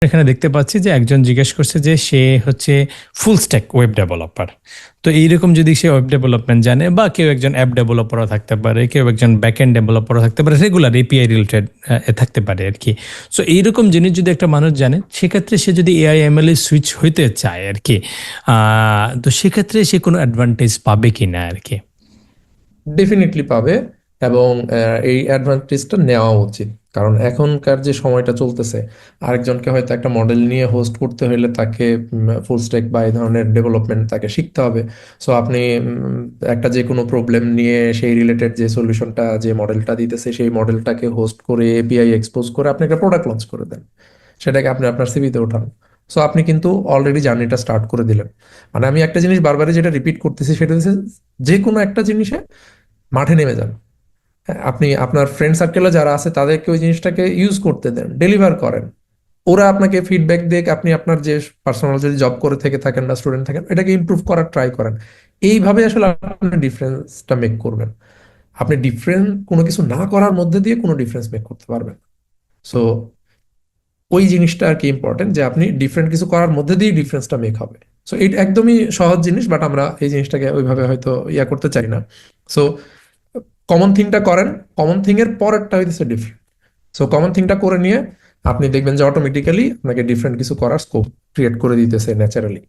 এখানে দেখতে পাচ্ছি যে একজন জিজ্ঞেস করছে যে সে হচ্ছে ফুল স্ট্যাক ওয়েব ডেভেলপার। তো এইরকম যদি সে ওয়েব ডেভেলপমেন্ট জানে, বা কেউ একজন অ্যাপ ডেভেলপারও থাকতে পারে, কেউ একজন ব্যাকএন্ড ডেভেলপারও থাকতে পারে, রেগুলার এপিআই রিলেটেড থাকতে পারে আর কি। সো এইরকম জিনিস যদি একটা মানুষ জানে, সেক্ষেত্রে সে যদি এআই এমএল এ সুইচ হইতে চায় আর কি, তো সেক্ষেত্রে সে কোনো অ্যাডভান্টেজ পাবে কিনা আর কি। ডেফিনেটলি পাবে। এবং এই অ্যাডভান্টেজটা নেওয়া উচিত। কারণ এখনকার যে সময়টা চলতেছে, আরেকজনকে হয়তো একটা মডেল নিয়ে হোস্ট করতে হলে তাকে ফুল স্ট্যাক বা এই ধরনের ডেভেলপমেন্ট তাকে শিখতে হবে। সো আপনি একটা যে কোনো প্রবলেম নিয়ে সেই রিলেটেড যে সলিউশনটা, যে মডেলটা দিতেছে, সেই মডেলটাকে হোস্ট করে এপিআই এক্সপোজ করে আপনি একটা প্রোডাক্ট লঞ্চ করে দেন, সেটাকে আপনি আপনার সিভিতে ওঠান। সো আপনি কিন্তু অলরেডি জার্নিটা স্টার্ট করে দিলেন। মানে আমি একটা জিনিস বারবারই যেটা রিপিট করতেছি সেটা হচ্ছে, যে কোনো একটা জিনিসে মাঠে নেমে যান। হ্যাঁ, আপনি আপনার ফ্রেন্ড সার্কেলে যারা আছে তাদেরকে ওই জিনিসটাকে ইউজ করতে দেন, ডেলিভার করেন। ওরা আপনাকে ফিডব্যাক দিয়ে আপনি আপনার যে পার্সোনাল যদি জব করে থেকে থাকেন বা স্টুডেন্ট থাকেন, এটাকে ইমপ্রুভ করার ট্রাই করেন। এইভাবে আসলে আপনি ডিফারেন্সটা মেক করবেন। আপনি ডিফারেন্ট কোনো কিছু না করার মধ্যে দিয়ে কোনো ডিফারেন্স মেক করতে পারবেন। সো ওই জিনিসটা আর কি ইম্পর্টেন্ট, যে আপনি ডিফারেন্ট কিছু করার মধ্যে দিয়ে ডিফারেন্সটা মেক হবে। সো এটা একদমই সহজ জিনিস, বাট আমরা এই জিনিসটাকে ওইভাবে হয়তো করতে চাই না। সো কমন থিংটা করেন, কমন থিং এর পরেরটা হইতেছে ডিফারেন্ট। সো কমন থিংটা করে নিয়ে আপনি দেখবেন যে অটোমেটিক্যালি আপনাকে ডিফারেন্ট কিছু করার স্কোপ ক্রিয়েট করে দিতেছে ন্যাচারালি।